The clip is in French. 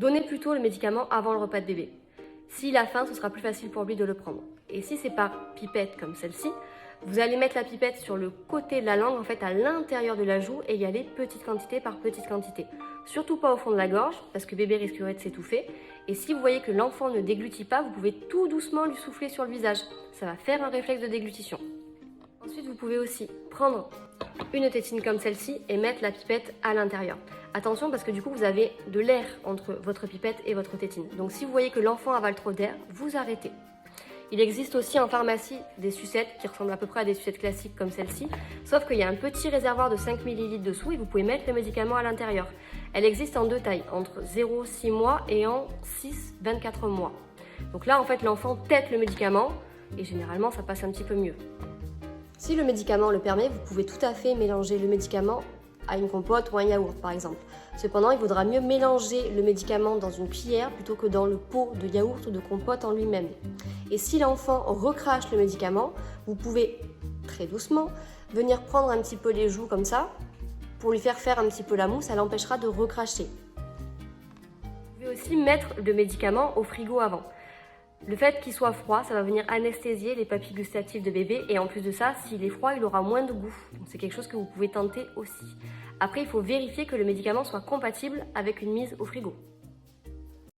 Donnez plutôt le médicament avant le repas de bébé. S'il a faim, ce sera plus facile pour lui de le prendre. Et si c'est par pipette comme celle-ci, vous allez mettre la pipette sur le côté de la langue, en fait à l'intérieur de la joue, et y aller petite quantité par petite quantité. Surtout pas au fond de la gorge, parce que bébé risquerait de s'étouffer. Et si vous voyez que l'enfant ne déglutit pas, vous pouvez tout doucement lui souffler sur le visage. Ça va faire un réflexe de déglutition. Ensuite, vous pouvez aussi prendre une tétine comme celle-ci et mettre la pipette à l'intérieur. Attention parce que du coup, vous avez de l'air entre votre pipette et votre tétine. Donc si vous voyez que l'enfant avale trop d'air, vous arrêtez. Il existe aussi en pharmacie des sucettes qui ressemblent à peu près à des sucettes classiques comme celle-ci, sauf qu'il y a un petit réservoir de 5 ml dessous et vous pouvez mettre le médicament à l'intérieur. Elle existe en deux tailles, entre 0,6 mois et en 6,24 mois. Donc là, en fait, l'enfant tète le médicament et généralement, ça passe un petit peu mieux. Si le médicament le permet, vous pouvez tout à fait mélanger le médicament à une compote ou un yaourt par exemple. Cependant, il vaudra mieux mélanger le médicament dans une cuillère plutôt que dans le pot de yaourt ou de compote en lui-même. Et si l'enfant recrache le médicament, vous pouvez très doucement venir prendre un petit peu les joues comme ça pour lui faire un petit peu la mousse, ça l'empêchera de recracher. Vous pouvez aussi mettre le médicament au frigo avant. Le fait qu'il soit froid, ça va venir anesthésier les papilles gustatives de bébé et en plus de ça, s'il est froid, il aura moins de goût. Donc c'est quelque chose que vous pouvez tenter aussi. Après, il faut vérifier que le médicament soit compatible avec une mise au frigo.